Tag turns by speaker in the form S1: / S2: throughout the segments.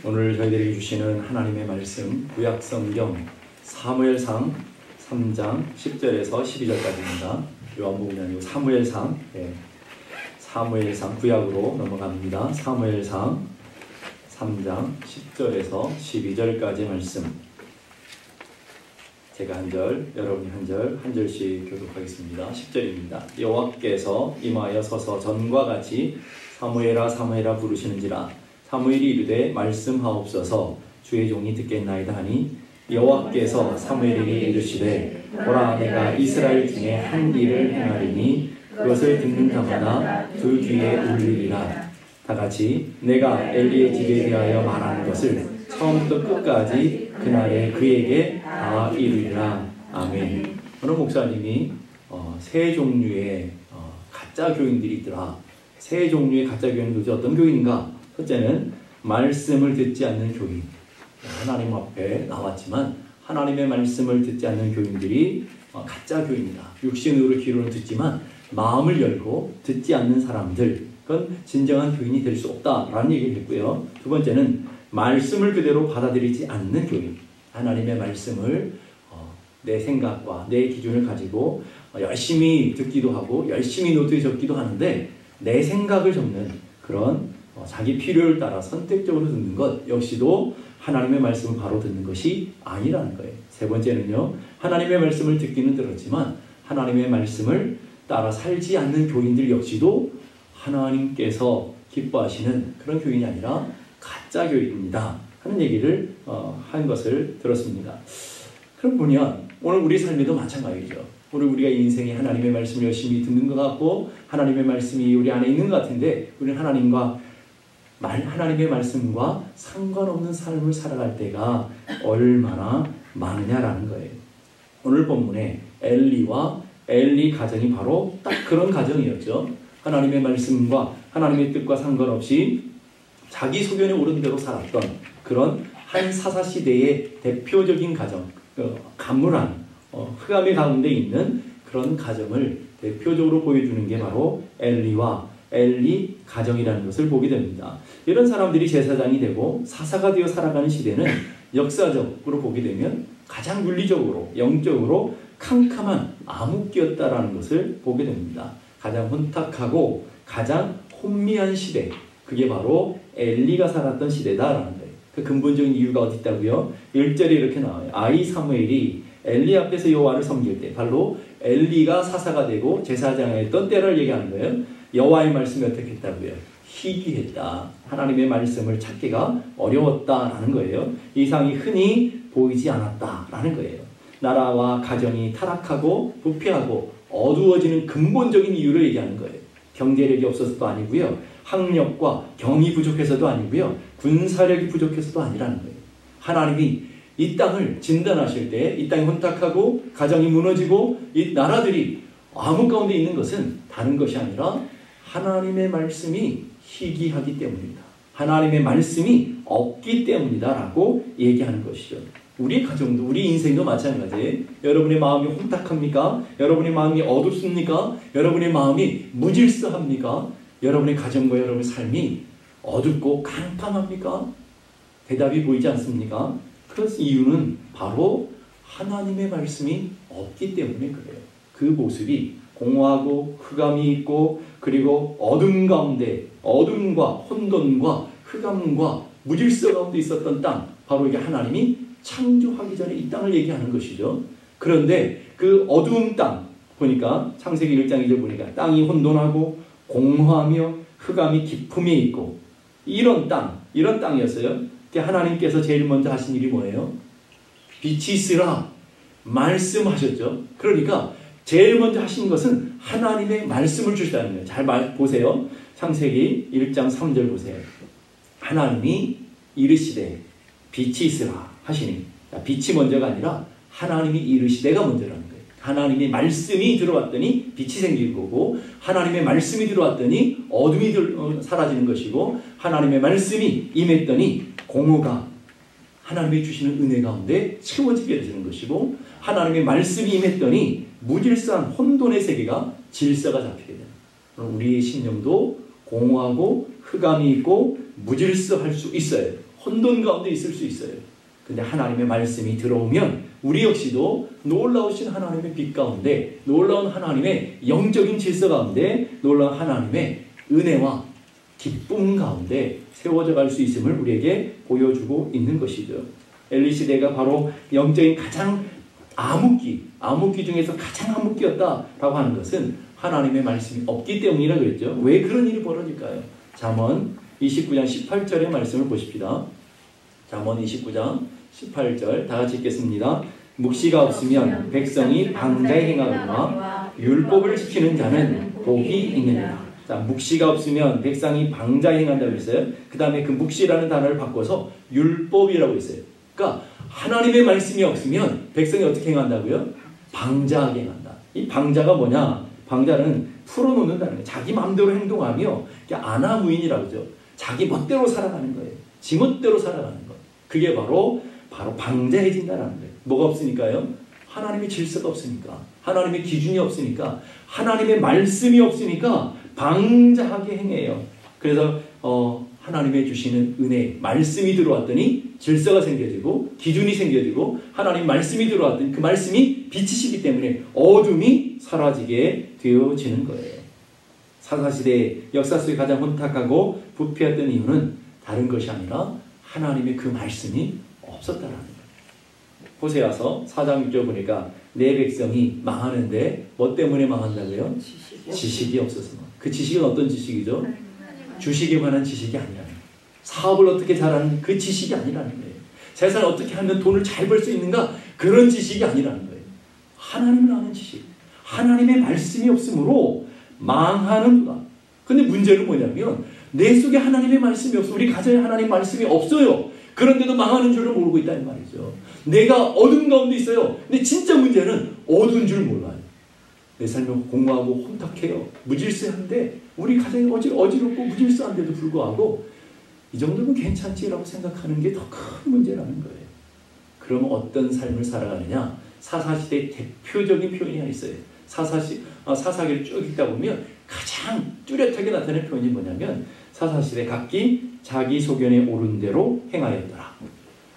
S1: 오늘 저희들에게 주시는 하나님의 말씀 구약성경 사무엘상 3장 10절에서 12절까지입니다. 요한복음이 아니고 사무엘상, 사무엘상 구약으로 넘어갑니다. 사무엘상 3장 10절에서 12절까지의 말씀. 제가 한 절, 여러분이 한 절, 한 절씩 교독하겠습니다. 10절입니다. 여호와께서 임하여 서서 전과 같이 사무엘아 사무엘아 부르시는지라. 사무엘이 이르되 말씀하옵소서 주의 종이 듣겠나이다 하니 여호와께서 사무엘에게 이르시되 보라 내가 이스라엘 중에 한 일을 행하리니 그것을 듣는 자마다 그 귀에 울리리라. 다같이 내가 엘리의 집에 대하여 말하는 것을 처음부터 끝까지 그날에 그에게 다 이르리라. 아멘. 어느 목사님이 세 종류의 가짜 교인들이 있더라. 세 종류의 가짜 교인은 도대체 어떤 교인인가? 첫째는 말씀을 듣지 않는 교인. 하나님 앞에 나왔지만 하나님의 말씀을 듣지 않는 교인들이 가짜 교인이다. 육신으로 귀로는 듣지만 마음을 열고 듣지 않는 사람들, 그건 진정한 교인이 될 수 없다라는 얘기를 했고요. 두 번째는 말씀을 그대로 받아들이지 않는 교인. 하나님의 말씀을 내 생각과 내 기준을 가지고 열심히 듣기도 하고 열심히 노트에 적기도 하는데 내 생각을 적는 그런 자기 필요를 따라 선택적으로 듣는 것 역시도 하나님의 말씀을 바로 듣는 것이 아니라는 거예요. 세 번째는요, 하나님의 말씀을 듣기는 들었지만 하나님의 말씀을 따라 살지 않는 교인들 역시도 하나님께서 기뻐하시는 그런 교인이 아니라 가짜 교인입니다 하는 얘기를 한 것을 들었습니다. 그럼 보면 오늘 우리 삶에도 마찬가지죠. 오늘 우리가 인생에 하나님의 말씀을 열심히 듣는 것 같고 하나님의 말씀이 우리 안에 있는 것 같은데 우리는 하나님의 말씀과 상관없는 삶을 살아갈 때가 얼마나 많으냐라는 거예요. 오늘 본문에 엘리와 엘리 가정이 바로 딱 그런 가정이었죠. 하나님의 말씀과 하나님의 뜻과 상관없이 자기 소견에 오른 대로 살았던 그런 한 사사시대의 대표적인 가정, 가물한 흑암의 가운데 있는 그런 가정을 대표적으로 보여주는 게 바로 엘리와 엘리 가정이라는 것을 보게 됩니다. 이런 사람들이 제사장이 되고 사사가 되어 살아가는 시대는 역사적으로 보게 되면 가장 윤리적으로 영적으로 캄캄한 암흑기였다라는 것을 보게 됩니다. 가장 혼탁하고 가장 혼미한 시대, 그게 바로 엘리가 살았던 시대다라는 거예요. 그 근본적인 이유가 어디 있다고요? 1절에 이렇게 나와요. 아이 사무엘이 엘리 앞에서 여호와를 섬길 때, 바로 엘리가 사사가 되고 제사장이 했던 때를 얘기하는 거예요. 여호와의 말씀이 어떻게 했다고요? 희귀했다. 하나님의 말씀을 찾기가 어려웠다라는 거예요. 이상이 흔히 보이지 않았다라는 거예요. 나라와 가정이 타락하고 부패하고 어두워지는 근본적인 이유를 얘기하는 거예요. 경제력이 없어서도 아니고요. 학력과 경이 부족해서도 아니고요. 군사력이 부족해서도 아니라는 거예요. 하나님이 이 땅을 진단하실 때 이 땅이 혼탁하고 가정이 무너지고 이 나라들이 암흑 가운데 있는 것은 다른 것이 아니라 하나님의 말씀이 희귀하기 때문입니다. 하나님의 말씀이 없기 때문이다라고 얘기하는 것이죠. 우리 가정도 우리 인생도 마찬가지예요. 여러분의 마음이 혼탁합니까? 여러분의 마음이 어둡습니까? 여러분의 마음이 무질서합니까? 여러분의 가정과 여러분의 삶이 어둡고 캄캄합니까? 대답이 보이지 않습니까? 그 이유는 바로 하나님의 말씀이 없기 때문에 그래요. 그 모습이 공허하고 흑암이 있고 그리고 어둠 가운데 어둠과 혼돈과 흑암과 무질서 가운데 있었던 땅, 바로 이게 하나님이 창조하기 전에 이 땅을 얘기하는 것이죠. 그런데 그 어두운 땅 보니까 창세기 1장 2절 보니까 땅이 혼돈하고 공허하며 흑암이 깊음에 있고 이런 땅이었어요. 하나님께서 제일 먼저 하신 일이 뭐예요? 빛이 있으라 말씀하셨죠. 그러니까 제일 먼저 하신 것은 하나님의 말씀을 주시다는 거예요. 잘 보세요. 창세기 1장 3절 보세요. 하나님이 이르시되 빛이 있으라 하시니, 빛이 먼저가 아니라 하나님이 이르시되가 먼저라는 거예요. 하나님의 말씀이 들어왔더니 빛이 생길 거고, 하나님의 말씀이 들어왔더니 어둠이 사라지는 것이고, 하나님의 말씀이 임했더니 공허가 하나님이 주시는 은혜 가운데 채워지게 되는 것이고, 하나님의 말씀이 임했더니 무질서한 혼돈의 세계가 질서가 잡히게 되는 거예요. 우리의 심령도 공허하고 흑암이 있고 무질서할 수 있어요. 혼돈 가운데 있을 수 있어요. 근데 하나님의 말씀이 들어오면 우리 역시도 놀라우신 하나님의 빛 가운데, 놀라운 하나님의 영적인 질서 가운데, 놀라운 하나님의 은혜와 기쁨 가운데 세워져 갈 수 있음을 우리에게 보여주고 있는 것이죠. 엘리 시대가 바로 영적인 가장 암흑기 중에서 가장 암흑기였다라고 하는 것은 하나님의 말씀이 없기 때문이라 그랬죠. 왜 그런 일이 벌어질까요? 잠언 29장 18절의 말씀을 보십시다. 잠언 29장 18절 다 같이 읽겠습니다. 묵시가 없으면 백성이 방자에 행하거나 율법을 지키는 자는 복이 있느니라. 자, 묵시가 없으면 백성이 방자에 행한다고 했어요. 그 다음에 그 묵시라는 단어를 바꿔서 율법이라고 했어요. 그러니까 하나님의 말씀이 없으면 백성이 어떻게 행한다고요? 방자하게 행한다. 이 방자가 뭐냐? 방자는 풀어놓는다는 거예요. 자기 마음대로 행동하며 아나무인이라고 하죠. 자기 멋대로 살아가는 거예요. 지 멋대로 살아가는 것. 그게 바로 방자해진다는 거예요. 뭐가 없으니까요? 하나님의 질서가 없으니까, 하나님의 기준이 없으니까, 하나님의 말씀이 없으니까 방자하게 행해요. 그래서 하나님의 주시는 은혜, 말씀이 들어왔더니 질서가 생겨지고 기준이 생겨지고 하나님 말씀이 들어왔더니 그 말씀이 빛이시기 때문에 어둠이 사라지게 되어지는 거예요. 사사시대의 역사 속에 가장 혼탁하고 부패했던 이유는 다른 것이 아니라 하나님의 그 말씀이 없었다는 거예요. 호세아서 4장 6절 보니까 내 백성이 망하는데 뭐 때문에 망한다고요? 지식이 없어서. 그 지식은 어떤 지식이죠? 주식에 관한 지식이 아니라는 거예요. 사업을 어떻게 잘하는 그 지식이 아니라는 거예요. 세상을 어떻게 하면 돈을 잘 벌 수 있는가 그런 지식이 아니라는 거예요. 하나님을 아는 지식. 하나님의 말씀이 없으므로 망하는 것. 근데 문제는 뭐냐면 내 속에 하나님의 말씀이 없어. 우리 가정에 하나님의 말씀이 없어요. 그런데도 망하는 줄을 모르고 있다는 말이죠. 내가 어둠 가운데 있어요. 근데 진짜 문제는 어두운 줄 몰라요. 내 삶이 공허하고 혼탁해요. 무질서한데 우리 가정이 어지럽고 무질서한데도 불구하고 이 정도면 괜찮지라고 생각하는 게 더 큰 문제라는 거예요. 그러면 어떤 삶을 살아가느냐? 사사시대의 대표적인 표현이 하나 있어요. 사사기를 쭉 읽다 보면 가장 뚜렷하게 나타낸 표현이 뭐냐면 사사시대 각기 자기 소견에 오른 대로 행하였더라.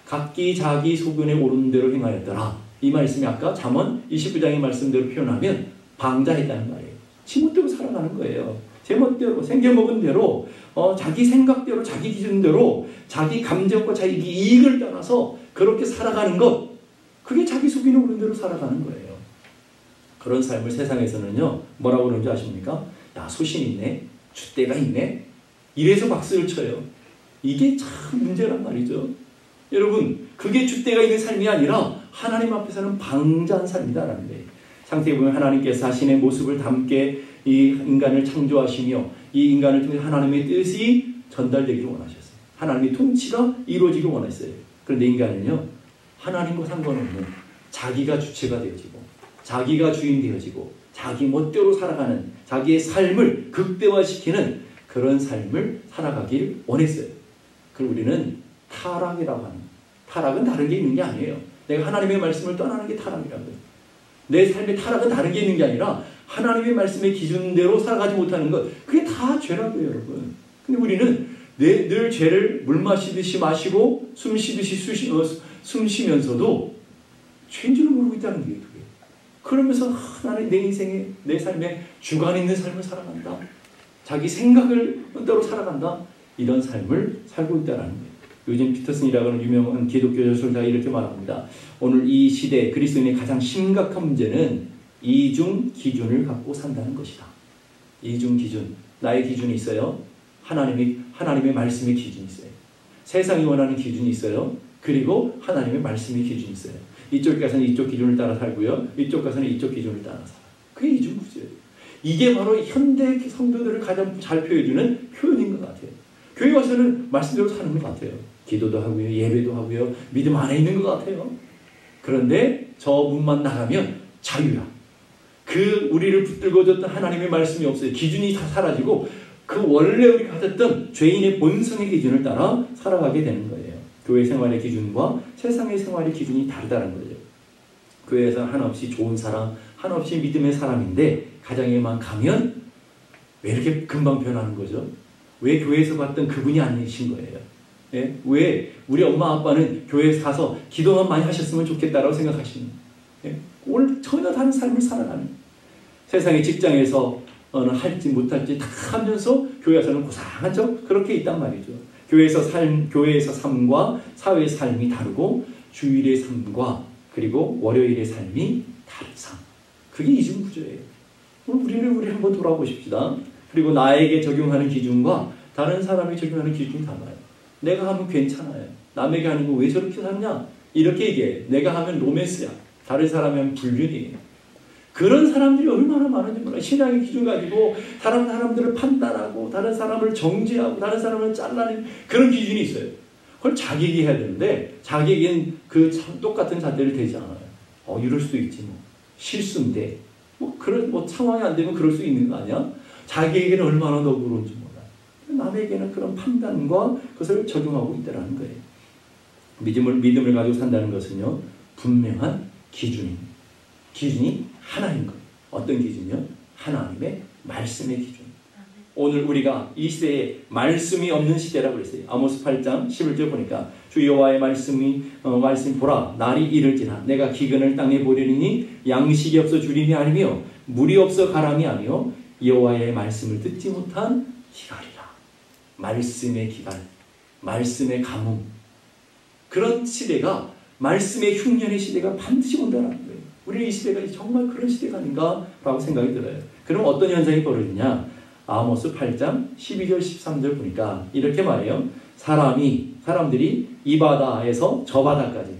S1: 각기 자기 소견에 오른 대로 행하였더라. 이 말씀이 아까 잠언 29장의 말씀대로 표현하면 방자했다는 말이에요. 지멋대로 살아가는 거예요. 제멋대로 생겨먹은 대로 자기 생각대로 자기 기준대로 자기 감정과 자기 이익을 따라서 그렇게 살아가는 것, 그게 자기 속인에 오른 대로 살아가는 거예요. 그런 삶을 세상에서는요 뭐라고 그러는지 아십니까? 야, 소신 있네, 줏대가 있네, 이래서 박수를 쳐요. 이게 참 문제란 말이죠. 여러분, 그게 줏대가 있는 삶이 아니라 하나님 앞에서는 방자한 삶이다라는 거예요. 창세기 보면 하나님께서 자신의 모습을 담게 이 인간을 창조하시며 이 인간을 통해 하나님의 뜻이 전달되기를 원하셨어요. 하나님의 통치가 이루어지길 원했어요. 그런데 인간은요 하나님과 상관없는 자기가 주체가 되어지고 자기가 주인 되어지고 자기 멋대로 살아가는 자기의 삶을 극대화시키는 그런 삶을 살아가길 원했어요. 그리고 우리는 타락이라고 하는, 타락은 다른 게 있는 게 아니에요. 내가 하나님의 말씀을 떠나는 게 타락이라고요. 내 삶의 타락은 다른 게 있는 게 아니라 하나님의 말씀의 기준대로 살아가지 못하는 것, 그게 다 죄라고요, 여러분. 근데 우리는 늘 죄를 물 마시듯이 마시고 숨 쉬듯이 숨 쉬면서도 죄인 줄을 모르고 있다는 게 그게. 그러면서 나는 내 인생에 내 삶에 주관 있는 삶을 살아간다. 자기 생각을 따로 살아간다. 이런 삶을 살고 있다는 거예요. 요즘 피터슨이라고 하는 유명한 기독교 저술가가 이렇게 말합니다. 오늘 이 시대 그리스도인의 가장 심각한 문제는 이중 기준을 갖고 산다는 것이다. 이중 기준. 나의 기준이 있어요. 하나님의 말씀의 기준이 있어요. 세상이 원하는 기준이 있어요. 그리고 하나님의 말씀의 기준이 있어요. 이쪽 가서는 이쪽 기준을 따라 살고요. 이쪽 가서는 이쪽 기준을 따라 살아요. 그게 이중 구조예요. 이게 바로 현대 성도들을 가장 잘 표현해주는 표현인 것 같아요. 교회 와서는 말씀대로 사는 것 같아요. 기도도 하고요. 예배도 하고요. 믿음 안에 있는 것 같아요. 그런데 저 문만 나가면 자유야. 그 우리를 붙들고줬던 하나님의 말씀이 없어요. 기준이 다 사라지고 그 원래 우리가 가졌던 죄인의 본성의 기준을 따라 살아가게 되는 거예요. 교회 생활의 기준과 세상의 생활의 기준이 다르다는 거죠. 교회에서 한없이 좋은 사람, 한없이 믿음의 사람인데 가정에만 가면 왜 이렇게 금방 변하는 거죠? 왜 교회에서 봤던 그분이 아니신 거예요? 예? 왜 우리 엄마 아빠는 교회에 가서 기도만 많이 하셨으면 좋겠다라고 생각하시는, 예? 오늘 전혀 다른 삶을 살아가는, 세상의 직장에서 할지 못할지 다 하면서 교회에서는 고상한 척 그렇게 있단 말이죠. 교회에서 삶과 사회의 삶이 다르고 주일의 삶과 그리고 월요일의 삶이 다른 삶. 그게 이중구조예요. 우리 한번 돌아보십시다. 그리고 나에게 적용하는 기준과 다른 사람에게 적용하는 기준이 달라요. 내가 하면 괜찮아요. 남에게 하는 거 왜 저렇게 하냐? 이렇게 얘기해. 내가 하면 로맨스야. 다른 사람이 하면 불륜이에요. 그런 사람들이 얼마나 많은지 몰라요. 신앙의 기준 가지고 다른 사람들을 판단하고 다른 사람을 정죄하고 다른 사람을 잘라내는 그런 기준이 있어요. 그걸 자기에게 해야 되는데 자기에겐 그 똑같은 잣대를 대지 않아요. 이럴 수도 있지 뭐. 실수인데 그런 상황이 안 되면 그럴 수 있는 거 아니야? 자기에게는 얼마나 너그러운지 몰라요. 남에게는 그런 판단과 그것을 적용하고 있다는 거예요. 믿음을 가지고 산다는 것은요, 분명한 기준입니다. 기준이 하나인 거예요. 어떤 기준이요? 하나님의 말씀의 기준. 오늘 우리가 이 시대에 말씀이 없는 시대라고 그랬어요. 아모스 8장 11절 보니까 주 여호와의 말씀이 보라 날이 이를지나 내가 기근을 땅에 보리니 양식이 없어 주림이 아니며 물이 없어 가람이 아니요 여호와의 말씀을 듣지 못한 기갈이라. 말씀의 기갈, 말씀의 가뭄. 그런 시대가, 말씀의 흉년의 시대가 반드시 온다는 거예요. 우리 이 시대가 정말 그런 시대가 아닌가라고 생각이 들어요. 그럼 어떤 현상이 벌어지냐? 아모스 8장 12절 13절 보니까 이렇게 말해요. 사람들이 이 바다에서 저 바다까지,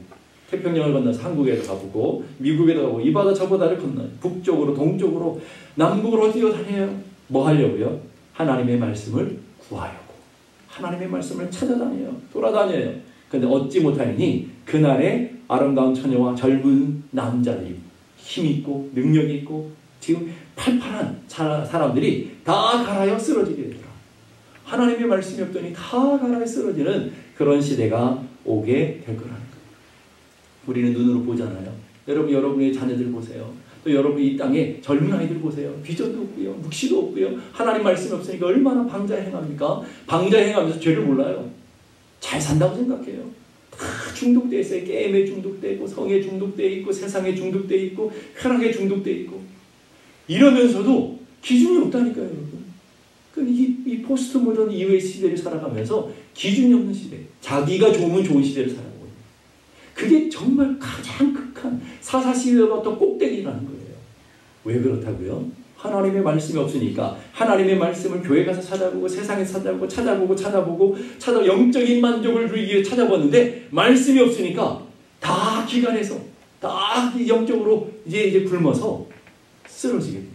S1: 태평양을 건너서 한국에도 가보고 미국에도 가고 이 바다 저 바다를 건너요. 북쪽으로 동쪽으로 남북으로 뛰어다녀요. 뭐 하려고요? 하나님의 말씀을 구하려고. 하나님의 말씀을 찾아다녀요. 돌아다녀요. 그런데 얻지 못하니 그날에 아름다운 처녀와 젊은 남자들이 힘있고 능력이 있고 지금 팔팔한 사람들이 다 갈아여 쓰러지게 되더라. 하나님의 말씀이 없더니 다 갈아여 쓰러지는 그런 시대가 오게 될 거라는 거예요. 우리는 눈으로 보잖아요. 여러분의 자녀들 보세요. 또 여러분 이 땅에 젊은 아이들 보세요. 비전도 없고요. 묵시도 없고요. 하나님 말씀이 없으니까 얼마나 방자행합니까? 방자행하면서 죄를 몰라요. 잘 산다고 생각해요. 다 중독되어 있어요. 게임에 중독되어 있고 성에 중독되어 있고 세상에 중독되어 있고 쾌락에 중독되어 있고 이러면서도 기준이 없다니까요. 여러분. 이 포스트 모던 이후의 시대를 살아가면서 기준이 없는 시대, 자기가 좋으면 좋은 시대를 살아가고 있는, 그게 정말 가장 극한 사사시대의 어떤 꼭대기라는 거예요. 왜 그렇다고요? 하나님의 말씀이 없으니까 하나님의 말씀을 교회 가서 찾아보고 세상에서 찾아보고 영적인 만족을 누리기 위해 찾아봤는데 말씀이 없으니까 다 기간해서 다 영적으로 이제 굶어서 쓰러지게 돼요.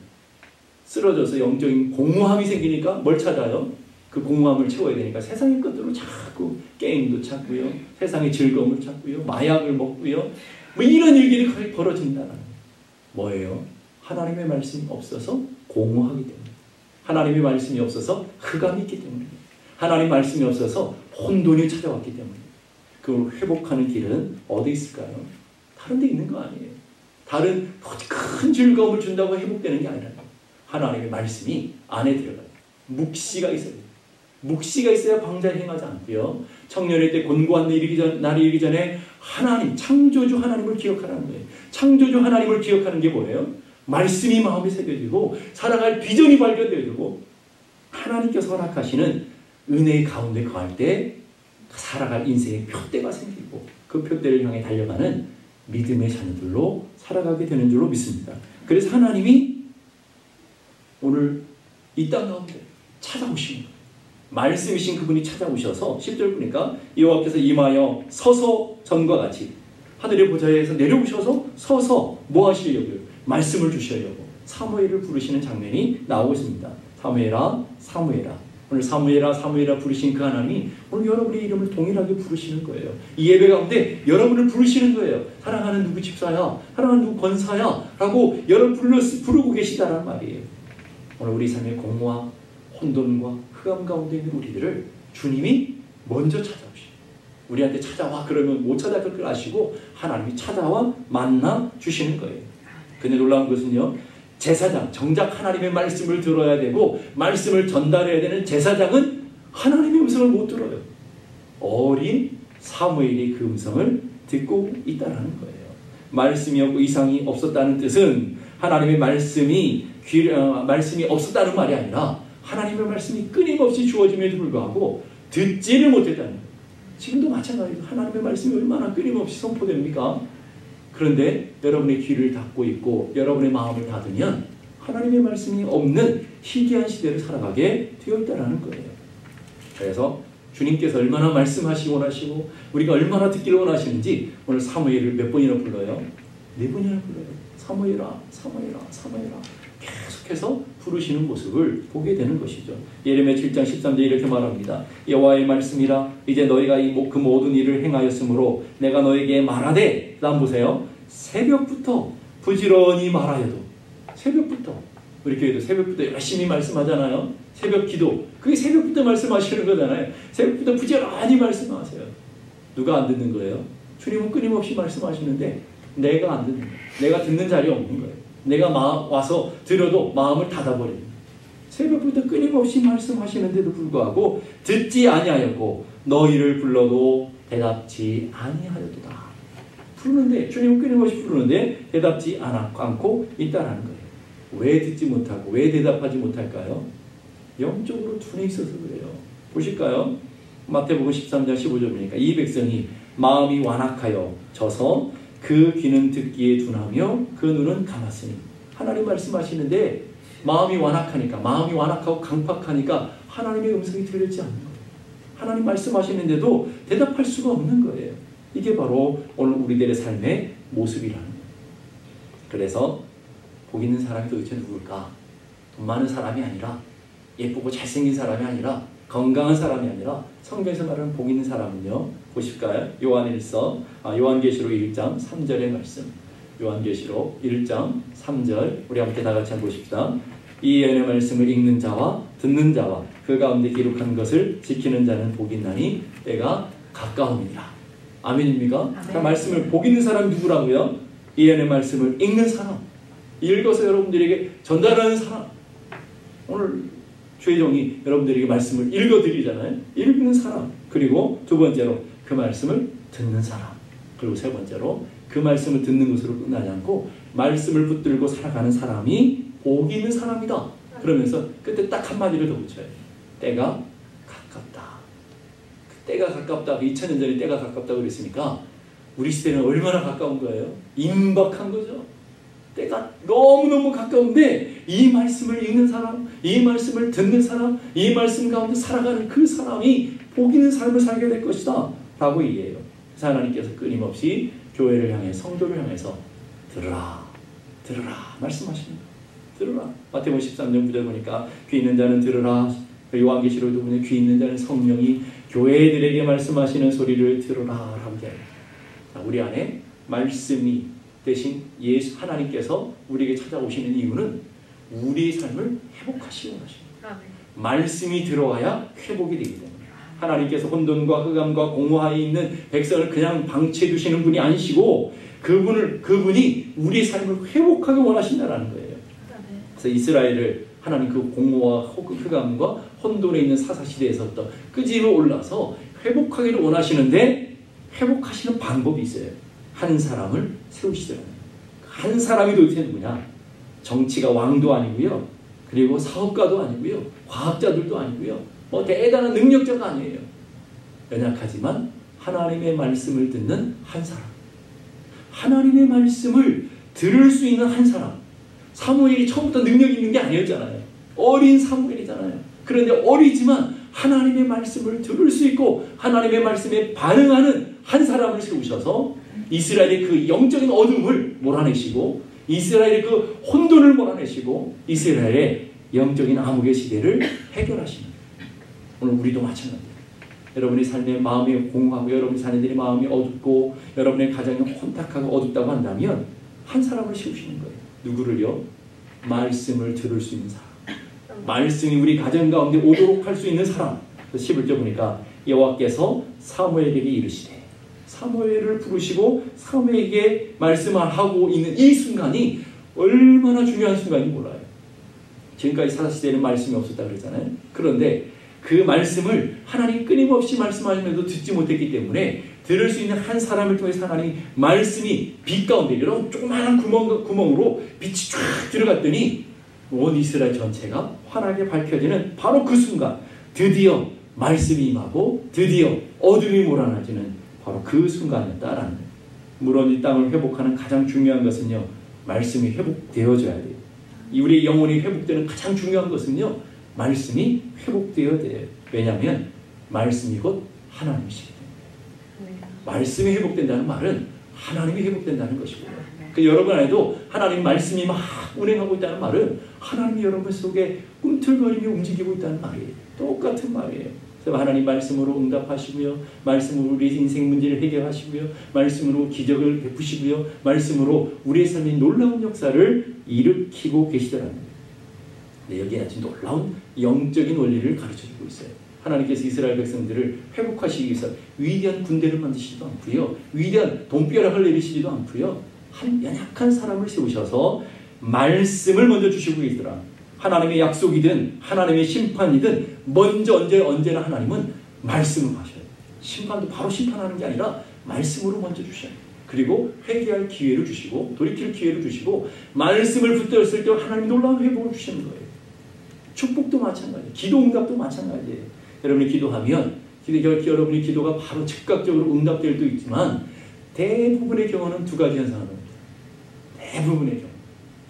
S1: 쓰러져서 영적인 공허함이 생기니까 뭘 찾아요? 그 공허함을 채워야 되니까 세상의 것들로 자꾸 게임도 찾고요. 세상의 즐거움을 찾고요. 마약을 먹고요. 뭐 이런 일들이 거의 벌어진다는 거예요. 뭐예요? 하나님의 말씀이 없어서 공허하기 때문에, 하나님의 말씀이 없어서 흑암이 있기 때문에, 하나님의 말씀이 없어서 혼돈이 찾아왔기 때문에. 그걸 회복하는 길은 어디 있을까요? 다른 데 있는 거 아니에요. 다른 큰 즐거움을 준다고 회복되는 게 아니라 하나님의 말씀이 안에 들어가요. 묵시가 있어야 돼요. 묵시가 있어야 방자를 행하지 않고요. 청년의 때 곤고한 날이 이르기 전에 하나님, 창조주 하나님을 기억하라는 거예요. 창조주 하나님을 기억하는 게 뭐예요? 말씀이 마음에 새겨지고 살아갈 비전이 발견되고 하나님께서 허락하시는 은혜의 가운데 거할 때 살아갈 인생의 표대가 생기고 그 표대를 향해 달려가는 믿음의 자녀들로 살아가게 되는 줄로 믿습니다. 그래서 하나님이 오늘 이 땅 가운데 찾아오신 거예요. 말씀이신 그분이 찾아오셔서 10절 보니까 여호와께서 임하여 서서 전과 같이 하늘의 보좌에서 내려오셔서 서서 뭐 하시려고요? 말씀을 주시려고 사무엘을 부르시는 장면이 나오고 있습니다. 사무엘아 사무엘아. 오늘 사무엘아 부르신 그 하나님이 오늘 여러분의 이름을 동일하게 부르시는 거예요. 이 예배 가운데 여러분을 부르시는 거예요. 사랑하는 누구 집사야, 사랑하는 누구 권사야 라고 여러분 부르고 계시다란 말이에요. 오늘 우리 삶의 공허와 혼돈과 흑암 가운데 있는 우리들을 주님이 먼저 찾아오시고 우리한테 찾아와 그러면 못 찾아갈 걸 아시고 하나님이 찾아와 만나 주시는 거예요. 근데 놀라운 것은요, 제사장, 정작 하나님의 말씀을 들어야 되고 말씀을 전달해야 되는 제사장은 하나님의 음성을 못 들어요. 어린 사무엘이 그 음성을 듣고 있다는 거예요. 말씀이 없고 이상이 없었다는 뜻은 하나님의 말씀이 없었다는 말이 아니라 하나님의 말씀이 끊임없이 주어짐에도 불구하고 듣지를 못했다는 거예요. 지금도 마찬가지로 하나님의 말씀이 얼마나 끊임없이 선포됩니까? 그런데 여러분의 귀를 닫고 있고 여러분의 마음을 닫으면 하나님의 말씀이 없는 희귀한 시대를 살아가게 되어 있다는 거예요. 그래서 주님께서 얼마나 말씀하시기 원하시고 우리가 얼마나 듣기를 원하시는지 오늘 사무엘을 몇 번이나 불러요? 4번이나 불러요. 사무엘아, 사무엘아, 사무엘아. 계속해서 부르시는 모습을 보게 되는 것이죠. 예레미야 7장 13절 이렇게 말합니다. 여호와의 말씀이라 이제 너희가 그 모든 일을 행하였으므로 내가 너에게 말하되, 그 다음 보세요. 새벽부터 부지런히 말하여도, 새벽부터 우리 교회도 새벽부터 열심히 말씀하잖아요. 새벽 기도, 그게 새벽부터 말씀하시는 거잖아요. 새벽부터 부지런히 말씀하세요. 누가 안 듣는 거예요? 주님은 끊임없이 말씀하시는데 내가 안 듣는 거예요. 내가 듣는 자리가 없는 거예요. 내가 와서 들어도 마음을 닫아버리는 거예요. 새벽부터 끊임없이 말씀하시는데도 불구하고 듣지 아니하였고 너희를 불러도 대답지 아니하였도다. 부르는데, 주님은 끊임없이 부르는데 대답지 않고 있다는 거예요. 왜 듣지 못하고 왜 대답하지 못할까요? 영적으로 둔해 있어서 그래요. 보실까요? 마태복음 13장 15절 보니까 이 백성이 마음이 완악하여 져서 그 귀는 듣기에 둔하며 그 눈은 감았으니. 하나님 말씀하시는데 마음이 완악하니까, 마음이 완악하고 강팍하니까 하나님의 음성이 들리지 않는 거예요. 하나님 말씀하시는데도 대답할 수가 없는 거예요. 이게 바로 오늘 우리들의 삶의 모습이라는 거예요. 그래서 복 있는 사람이 도대체 누굴까? 돈 많은 사람이 아니라, 예쁘고 잘생긴 사람이 아니라, 건강한 사람이 아니라, 성경에서 말하는 복 있는 사람은요, 보실까요? 요한계시록 1장 3절의 말씀. 요한계시록 1장 3절 우리 함께 다 같이 한번 보십시다. 이 예언의 말씀을 읽는 자와 듣는 자와 그 가운데 기록한 것을 지키는 자는 복이 있나니 때가 가까움이니라. 아멘입니까? 아멘. 말씀을 복 있는 사람이 누구라고요? 이 예언의 말씀을 읽는 사람, 읽어서 여러분들에게 전달하는 사람. 오늘 주혜정이 여러분들에게 말씀을 읽어드리잖아요. 읽는 사람. 그리고 두 번째로 그 말씀을 듣는 사람. 그리고 세 번째로 그 말씀을 듣는 것으로 끝나지 않고 말씀을 붙들고 살아가는 사람이 복 있는 사람이다. 그러면서 그때 딱 한마디를 더 붙여요. 때가 가깝다. 그 때가 가깝다. 2000년 전에 때가 가깝다고 그랬으니까 우리 시대는 얼마나 가까운 거예요? 임박한 거죠. 때가 너무너무 가까운데 이 말씀을 읽는 사람, 이 말씀을 듣는 사람, 이 말씀 가운데 살아가는 그 사람이 복 있는 삶을 살게 될 것이다 라고 얘기해요. 그래서 하나님께서 끊임없이 교회를 향해, 성도를 향해서 들으라, 들으라 말씀하시는 거예요. 들으라. 마태복음 13장 9절 보니까 귀 있는 자는 들으라. 요한계시록도 보면 귀 있는 자는 성령이 교회들에게 말씀하시는 소리를 들으라 라고 얘기해요. 우리 안에 말씀이 대신 예수 하나님께서 우리에게 찾아오시는 이유는 우리의 삶을 회복하시기 원하십니다. 말씀이 들어와야 회복이 되기 때문에 하나님께서 혼돈과 흑암과 공허하에 있는 백성을 그냥 방치해 두시는 분이 아니시고 그분이 우리의 삶을 회복하기 원하신다는 거예요. 그래서 이스라엘을 하나님 그 공허와 흑암과 혼돈에 있는 사사시대에서 끄집어 올라서 회복하기를 원하시는데 회복하시는 방법이 있어요. 한 사람을 세우시더라고요. 한 사람이 도대체 누구냐? 정치가 왕도 아니고요. 그리고 사업가도 아니고요. 과학자들도 아니고요. 뭐 대단한 능력자가 아니에요. 연약하지만 하나님의 말씀을 듣는 한 사람. 하나님의 말씀을 들을 수 있는 한 사람. 사무엘이 처음부터 능력이 있는 게 아니었잖아요. 어린 사무엘이잖아요. 그런데 어리지만 하나님의 말씀을 들을 수 있고 하나님의 말씀에 반응하는 한 사람을 세우셔서 이스라엘의 그 영적인 어둠을 몰아내시고 이스라엘의 그 혼돈을 몰아내시고 이스라엘의 영적인 암흑의 시대를 해결하시는 거예요. 오늘 우리도 마찬가지예요. 여러분의 삶의 마음이 공허하고 여러분의 자녀들의 마음이 어둡고 여러분의 가정이 혼탁하고 어둡다고 한다면 한 사람을 세우시는 거예요. 누구를요? 말씀을 들을 수 있는 사람. 말씀이 우리 가정 가운데 오도록 할 수 있는 사람. 11절 보니까 여호와께서 사무엘에게 이르시되 사무엘을 부르시고 사무엘에게 말씀을 하고 있는 이 순간이 얼마나 중요한 순간인지 몰라요. 지금까지 사사시대에는 말씀이 없었다 그랬잖아요. 그런데 그 말씀을 하나님 끊임없이 말씀하시면서도 듣지 못했기 때문에 들을 수 있는 한 사람을 통해서 하나님 말씀이 빛 가운데 이런 조그마한 구멍으로 빛이 쫙 들어갔더니 온 이스라엘 전체가 환하게 밝혀지는 바로 그 순간 드디어 말씀이 임하고 드디어 어둠이 몰아나지는 바로 그 순간이었다라는 거예요. 물론 이 땅을 회복하는 가장 중요한 것은요, 말씀이 회복되어져야 돼요. 우리 영혼이 회복되는 가장 중요한 것은요, 말씀이 회복되어야 돼요. 왜냐하면 말씀이 곧 하나님이시기 때문에. 말씀이 회복된다는 말은 하나님이 회복된다는 것이고요. 그 여러분 안에도 하나님 말씀이 막 운행하고 있다는 말은 하나님이 여러분 속에 꿈틀거리며 움직이고 있다는 말이에요. 똑같은 말이에요. 그래서 하나님 말씀으로 응답하시고요, 말씀으로 우리 인생 문제를 해결하시고요, 말씀으로 기적을 베푸시고요, 말씀으로 우리의 삶에 놀라운 역사를 일으키고 계시더라는 거예요. 네, 여기에 아주 놀라운 영적인 원리를 가르쳐주고 있어요. 하나님께서 이스라엘 백성들을 회복하시기 위해서 위대한 군대를 만드시지도 않고요, 위대한 돈벼락을 내리시지도 않고요, 한 연약한 사람을 세우셔서 말씀을 먼저 주시고 계시더라. 하나님의 약속이든 하나님의 심판이든 먼저 언제나 하나님은 말씀을 하셔요. 심판도 바로 심판하는 게 아니라 말씀으로 먼저 주셔요. 그리고 회개할 기회를 주시고 돌이킬 기회를 주시고 말씀을 붙들었을 때 하나님 놀라운 회복을 주시는 거예요. 축복도 마찬가지예요. 기도 응답도 마찬가지예요. 여러분이 기도하면 여러분의 기도가 바로 즉각적으로 응답될 수도 있지만 대부분의 경우는 두 가지 현상을 합니다. 대부분의 경우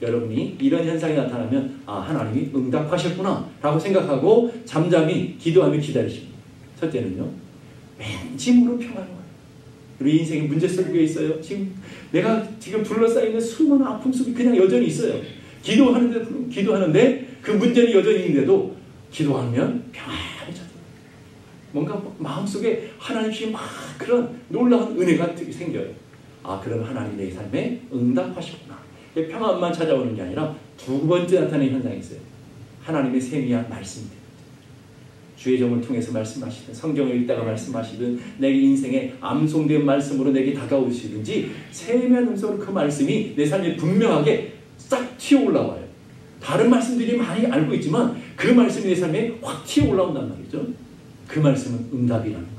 S1: 여러분이 이런 현상이 나타나면 하나님이 응답하셨구나 라고 생각하고 잠잠히 기도하며 기다리십니다. 첫째는요, 왠지 모르는 평안이 와요. 우리 인생의 문제 속에 있어요. 내가 지금 둘러싸이는 수많은 아픔 속에 그냥 여전히 있어요. 기도하는데 그 문제는 여전히 있는데도 기도하면 평안히 찾아요. 뭔가 마음속에 하나님 주신 막 그런 놀라운 은혜가 생겨요. 그럼 하나님 내 삶에 응답하셨구나. 평안만 찾아오는 게 아니라 두 번째 나타나는 현상이 있어요. 하나님의 세미한 말씀입니다. 주의 종을 통해서 말씀하시든 성경을 읽다가 말씀하시든 내 인생에 암송된 말씀으로 내게 다가오시든지 세미한 음성으로 그 말씀이 내 삶에 분명하게 싹 튀어 올라와요. 다른 말씀들이 많이 알고 있지만 그 말씀이 내 삶에 확 튀어 올라온단 말이죠. 그 말씀은 응답이라는 거예요.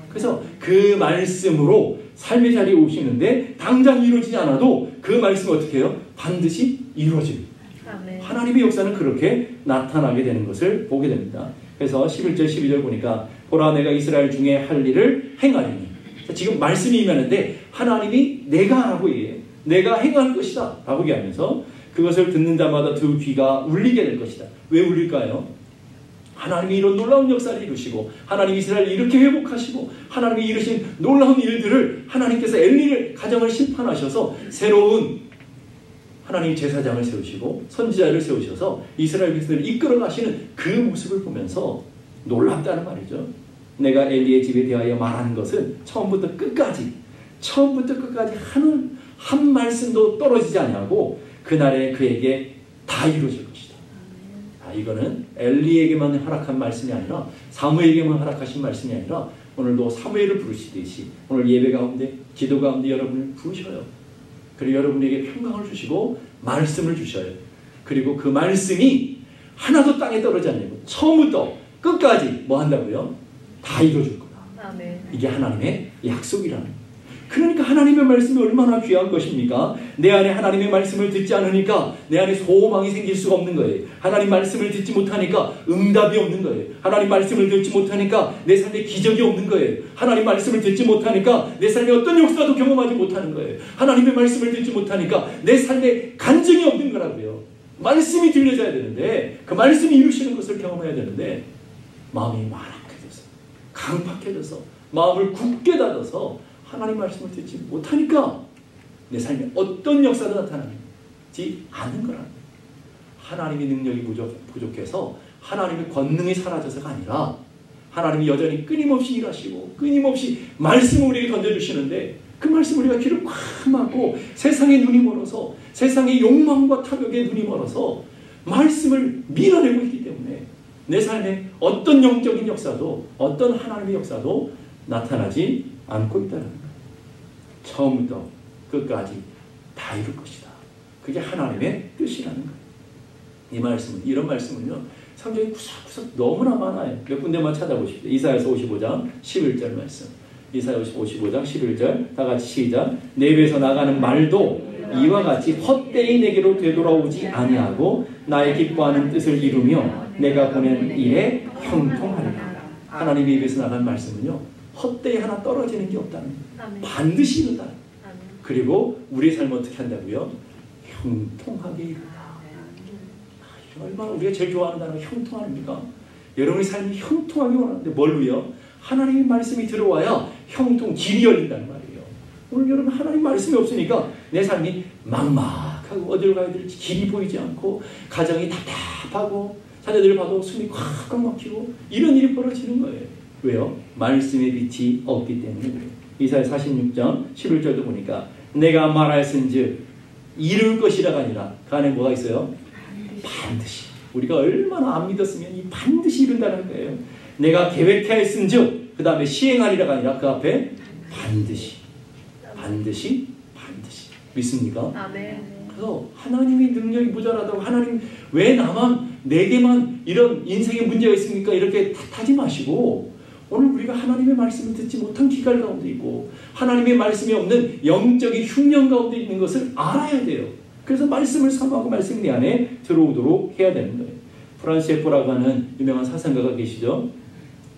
S1: 그래서 그 말씀으로 삶의 자리에 오시는데 당장 이루어지지 않아도 그 말씀은 어떻게 해요? 반드시 이루어집니다. 하나님의 역사는 그렇게 나타나게 되는 것을 보게 됩니다. 그래서 11절 12절 보니까 보라 내가 이스라엘 중에 할 일을 행하리니. 지금 말씀이 임하는데 하나님이 내가 하라고 얘기해요. 내가 행할 것이다 라고 얘기하면서 그것을 듣는 자마다 두 귀가 울리게 될 것이다. 왜 울릴까요? 하나님이 이런 놀라운 역사를 이루시고 하나님이 이스라엘을 이렇게 회복하시고 하나님이 이루신 놀라운 일들을 하나님께서 엘리를 가정을 심판하셔서 새로운 하나님 제사장을 세우시고 선지자를 세우셔서 이스라엘 백성들을 이끌어 가시는 그 모습을 보면서 놀랍다는 말이죠. 내가 엘리의 집에 대하여 말하는 것은 처음부터 끝까지 한 말씀도 떨어지지 아니하고 그날에 그에게 다 이루어질 것이다. 이거는 엘리에게만 허락한 말씀이 아니라 사무엘에게만 허락하신 말씀이 아니라 오늘도 사무엘을 부르시듯이 오늘 예배 가운데 기도 가운데 여러분을 부르셔요. 그리고 여러분에게 평강을 주시고 말씀을 주셔요. 그리고 그 말씀이 하나도 땅에 떨어지지 않고 처음부터 끝까지 뭐 한다고요? 다 이루어줄 거다. 이게 하나님의 약속이라는 거예요. 그러니까 하나님의 말씀이 얼마나 귀한 것입니까? 내 안에 하나님의 말씀을 듣지 않으니까 내 안에 소망이 생길 수가 없는 거예요. 하나님 말씀을 듣지 못하니까 응답이 없는 거예요. 하나님 말씀을 듣지 못하니까 내 삶에 기적이 없는 거예요. 하나님 말씀을 듣지 못하니까 내 삶에 어떤 역사도 경험하지 못하는 거예요. 하나님의 말씀을 듣지 못하니까 내 삶에 간증이 없는 거라고요. 말씀이 들려져야 되는데 그 말씀이 이루시는 것을 경험해야 되는데 마음이 완악해져서 강팍해져서 마음을 굳게 닫아서 하나님 말씀을 듣지 못하니까 내 삶에 어떤 역사도 나타나지 않는 거라는 거예요. 하나님의 능력이 부족해서 하나님의 권능이 사라져서가 아니라 하나님이 여전히 끊임없이 일하시고 끊임없이 말씀을 우리에게 던져주시는데 그 말씀 우리가 귀를 꽉 막고 세상의 눈이 멀어서 세상의 욕망과 탐욕의 눈이 멀어서 말씀을 밀어내고 있기 때문에 내 삶에 어떤 영적인 역사도 어떤 하나님의 역사도 나타나지 않고 있다는 거예요. 처음부터 끝까지 다 이룰 것이다. 그게 하나님의 뜻이라는 거예요. 이 말씀은, 이런 말씀은요, 성경이 구석구석 너무나 많아요. 몇 군데만 찾아보십시오. 이사야서 55장 11절 말씀. 이사야서 55장 11절 다 같이 시작. 내 입에서 나가는 말도 이와 같이 헛되이 내게로 되돌아오지 아니하고 나의 기뻐하는 뜻을 이루며 내가 보낸 일에 형통하리라. 하나님의 입에서 나간 말씀은요, 헛되이 하나 떨어지는 게 없다는 거예요. 반드시 이룬다. 그리고 우리의 삶을 어떻게 한다고요? 형통하게 이룬다. 얼마나 우리가 제일 좋아하는 단어가 형통합니까? 여러분의 삶이 형통하게 원하는데 뭘로요? 하나님의 말씀이 들어와야 형통, 길이 열린다는 말이에요. 오늘 여러분 하나님 말씀이 없으니까 내 삶이 막막하고 어디로 가야 될지 길이 보이지 않고 가정이 답답하고 자녀들 봐도 숨이 꽉꽉 막히고 이런 일이 벌어지는 거예요. 왜요? 말씀의 빛이 없기 때문에 그래요. 이사야 46장 11절도 보니까 내가 말하였은즉 이룰 것이라가 아니라 그 안에 뭐가 있어요? 반드시. 우리가 얼마나 안 믿었으면 이 반드시 이룬다는 거예요. 내가 계획하였은즉 그 다음에 시행하리라가 아니라 그 앞에 반드시. 믿습니까?
S2: 아멘.
S1: 그래서 하나님의 능력이 모자라다고 하나님 왜 나만 내게만 이런 인생의 문제가 있습니까? 이렇게 탓하지 마시고 오늘 우리가 하나님의 말씀을 듣지 못한 기갈 가운데 있고 하나님의 말씀이 없는 영적인 흉년 가운데 있는 것을 알아야 돼요. 그래서 말씀을 삼하고 말씀이 내 안에 들어오도록 해야 되는 거예요. 프란스 에포라고 하는 유명한 사상가가 계시죠.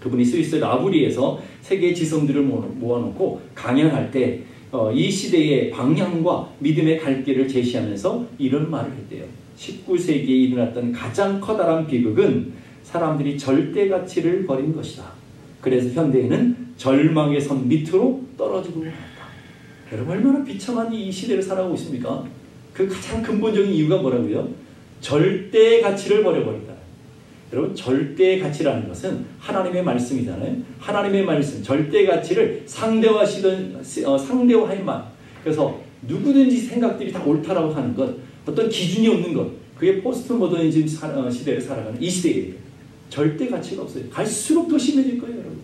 S1: 그분이 스위스 라브리에서 세계의 지성들을 모아놓고 강연할 때 이 시대의 방향과 믿음의 갈 길을 제시하면서 이런 말을 했대요. 19세기에 일어났던 가장 커다란 비극은 사람들이 절대 가치를 버린 것이다. 그래서 현대에는 절망의 선 밑으로 떨어지고 있다. 여러분 얼마나 비참한 이 시대를 살아가고 있습니까? 그 가장 근본적인 이유가 뭐라고요? 절대 가치를 버려버린다. 여러분 절대 가치라는 것은 하나님의 말씀이잖아요. 하나님의 말씀, 절대 가치를 상대화해만. 그래서 누구든지 생각들이 다 옳다라고 하는 것, 어떤 기준이 없는 것, 그게 포스트 모더니즘 시대를 살아가는 이 시대예요. 절대 가치가 없어요. 갈수록 더 심해질 거예요, 여러분.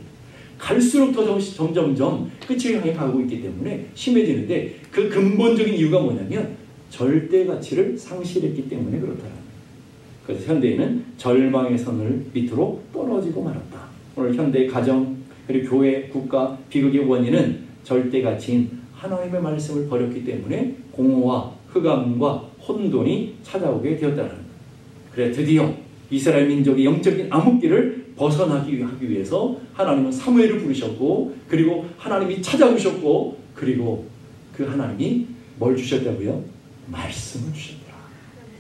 S1: 갈수록 더 점점점 끝을 향해 가고 있기 때문에 심해지는데 그 근본적인 이유가 뭐냐면 절대 가치를 상실했기 때문에 그렇다. 그래서 현대에는 절망의 선을 밑으로 떨어지고 말았다. 오늘 현대 가정, 그리고 교회, 국가, 비극의 원인은 절대 가치인 하나님의 말씀을 버렸기 때문에 공허와 흑암과 혼돈이 찾아오게 되었다는 거예요. 그래 드디어 이스라엘 민족이 영적인 암흑기를 벗어나기 위해서 하나님은 사무엘을 부르셨고 그리고 하나님이 찾아오셨고 그리고 그 하나님이 뭘 주셨다고요? 말씀을 주셨다.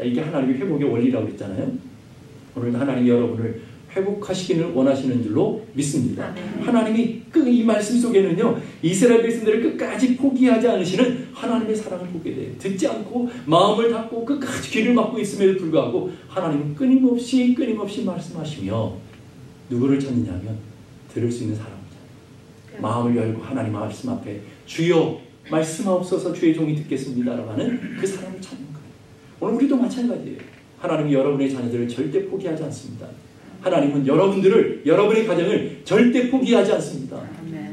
S1: 이게 하나님의 회복의 원리라고 했잖아요. 오늘 하나님이 여러분을 회복하시기를 원하시는 줄로 믿습니다. 하나님이 이 말씀 속에는요 이스라엘 백성들을 끝까지 포기하지 않으시는 하나님의 사랑을 보게 돼요. 듣지 않고 마음을 닫고 끝까지 귀를 막고 있음에도 불구하고 하나님은 끊임없이 말씀하시며 누구를 찾느냐면 들을 수 있는 사람이죠. 마음을 열고 하나님 말씀 앞에 주여 말씀하옵소서 주의 종이 듣겠습니다라고 하는 그 사람을 찾는 거예요. 오늘 우리도 마찬가지예요. 하나님이 여러분의 자녀들을 절대 포기하지 않습니다. 하나님은 여러분의 가정을 절대 포기하지 않습니다.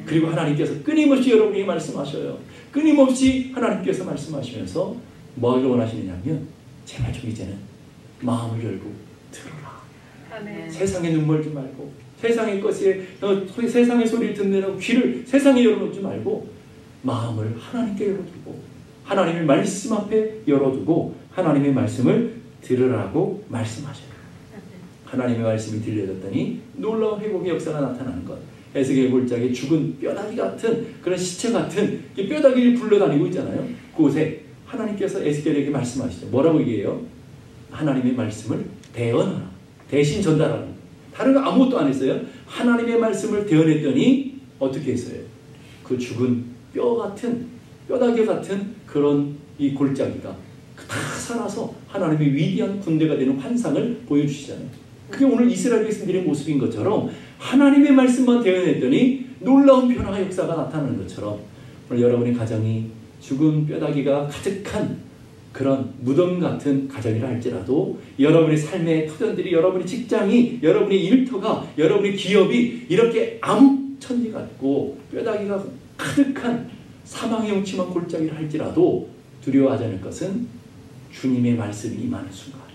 S1: 그리고 하나님께서 끊임없이 여러분에게 말씀하셔요. 끊임없이 하나님께서 말씀하시면서 뭐를 원하시느냐면 제발 좀 이제는 마음을 열고 들어라.
S2: 아멘.
S1: 세상에 눈 멀지 말고 세상의 것에 세상의 소리를 듣느라고 귀를 세상에 열어놓지 말고 마음을 하나님께 열어두고 하나님의 말씀 앞에 열어두고 하나님의 말씀을 들으라고 말씀하셔요. 하나님의 말씀이 들려졌더니 놀라운 회복의 역사가 나타나는 것. 에스겔 골짜기에 죽은 뼈다귀 같은 그런 시체 같은 뼈다귀를 굴러다니고 있잖아요. 그곳에 하나님께서 에스겔에게 말씀하시죠. 뭐라고 얘기해요? 하나님의 말씀을 대언하라. 대신 전달하라. 다른 거 아무것도 안 했어요. 하나님의 말씀을 대언했더니 어떻게 했어요? 그 죽은 뼈다귀 같은 그런 이 골짜기가 다 살아서 하나님의 위대한 군대가 되는 환상을 보여주시잖아요. 그게 오늘 이스라엘 백성들의 모습인 것처럼 하나님의 말씀만 대언했더니 놀라운 변화와 역사가 나타나는 것처럼 오늘 여러분의 가정이 죽은 뼈다귀가 가득한 그런 무덤 같은 가정이라 할지라도 여러분의 삶의 터전들이 여러분의 직장이 여러분의 일터가 여러분의 기업이 이렇게 암흑천지 같고 뼈다귀가 가득한 사망의 용침한 골짜기를 할지라도 두려워하지 않을 것은 주님의 말씀이 임하는 순간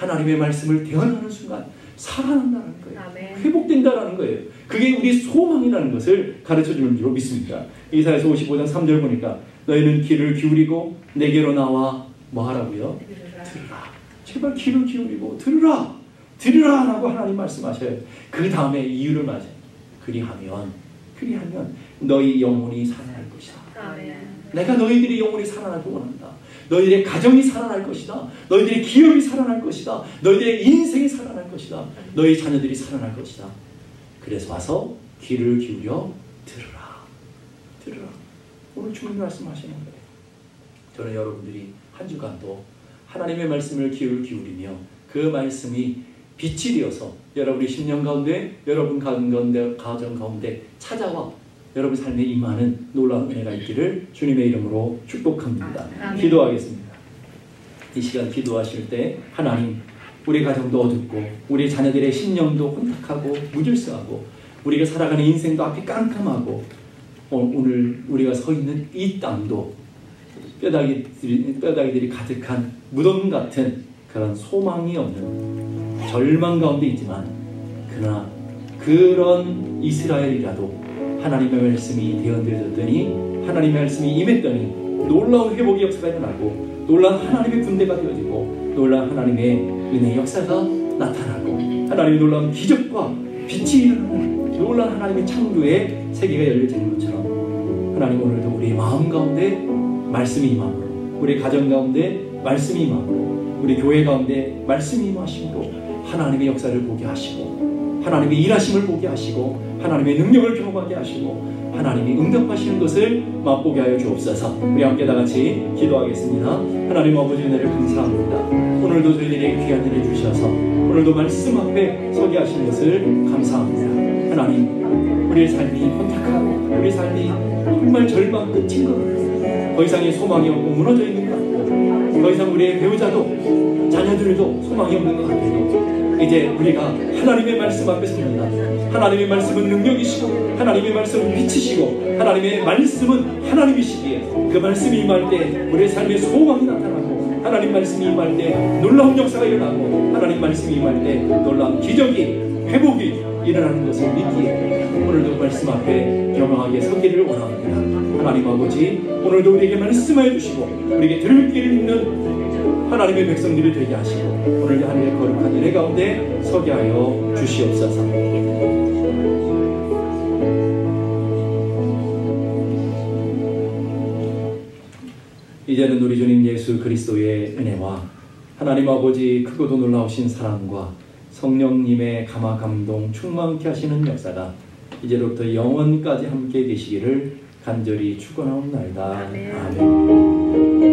S1: 하나님의 말씀을 대언하는 순간 살아난다는 거예요.
S2: 아멘.
S1: 회복된다는 거예요. 그게 우리 소망이라는 것을 가르쳐주는 줄로 믿습니다. 이사야서 55장 3절 보니까 너희는 귀를 기울이고 내게로 나와 뭐 하라고요? 들으라. 제발 귀를 기울이고 들으라. 들으라 라고 하나님 말씀하셔요. 그 다음에 이유를 맞아요. 그리하면 너희 영혼이 살아날 것이다.
S2: 아멘.
S1: 내가 너희들의 영혼이 살아나길 원한다. 너희들의 가정이 살아날 것이다. 너희들의 기업이 살아날 것이다. 너희들의 인생이 살아날 것이다. 너희 자녀들이 살아날 것이다. 그래서 와서 귀를 기울여 들으라. 오늘 주님 말씀하시는 거예요. 저는 여러분들이 한 주간도 하나님의 말씀을 귀를 기울이며 그 말씀이 빛이 되어서 여러분의 심령 가운데, 여러분 가정 가운데 찾아와 여러분 삶에 임하는 놀라운 은혜가 있기를 주님의 이름으로 축복합니다. 기도하겠습니다. 이 시간 기도하실 때 하나님, 우리 가정도 어둡고 우리 자녀들의 심령도 혼탁하고 무질서하고 우리가 살아가는 인생도 앞이 깜깜하고 오늘 우리가 서 있는 이 땅도 뼈다귀들이 가득한 무덤 같은 그런 소망이 없는 절망 가운데 있지만, 그러나 그런 이스라엘이라도 하나님의 말씀이 대언되어졌더니, 하나님의 말씀이 임했더니 놀라운 회복의 역사가 일어나고, 놀라운 하나님의 군대가 되어지고, 놀라운 하나님의 은혜의 역사가 나타나고, 하나님의 놀라운 기적과 빛이 일어나는 놀라운 하나님의 창조의 세계가 열려지는 것처럼, 하나님 오늘도 우리 마음 가운데 말씀이 임함으로, 우리 가정 가운데 말씀이 임함으로, 우리 교회 가운데 말씀이 임하심으로 하나님의 역사를 보게 하시고, 하나님의 일하심을 보게 하시고, 하나님의 능력을 경험하게 하시고, 하나님이 응답하시는 것을 맛보게 하여 주옵소서. 우리 함께 다 같이 기도하겠습니다. 하나님 아버지 은혜를 감사합니다. 오늘도 저희들에게 귀한 은혜 주셔서 오늘도 말씀 앞에 서게 하신 것을 감사합니다. 하나님, 우리의 삶이 혼탁하고 우리의 삶이 정말 절망 끝인 것 같고, 더 이상의 소망이 없고 무너져 있는 것 같고, 더 이상 우리의 배우자도 자녀들도 소망이 없는 것 같아요. 이제 우리가 하나님의 말씀 앞에 섭니다. 하나님의 말씀은 능력이시고, 하나님의 말씀은 빛이시고, 하나님의 말씀은 하나님이시기에 그 말씀이 임할 때 우리의 삶에 소망이 나타나고, 하나님 말씀이 임할 때 놀라운 역사가 일어나고, 하나님 말씀이 임할 때 놀라운 기적이, 회복이 일어나는 것을 믿기에 오늘도 말씀 앞에 겸허하게 서기를 원합니다. 하나님 아버지, 오늘도 우리에게 말씀해 주시고 우리에게 들을 길을 있는 하나님의 백성들이 되게 하시고, 오늘도 하나님의 거룩한 은혜 가운데 서게 하여 주시옵소서. 이제는 우리 주님 예수 그리스도의 은혜와 하나님 아버지 크고도 놀라우신 사랑과 성령님의 감화 감동 충만케 하시는 역사가 이제로부터 영원까지 함께 계시기를 간절히 축원하옵나이다. 아멘.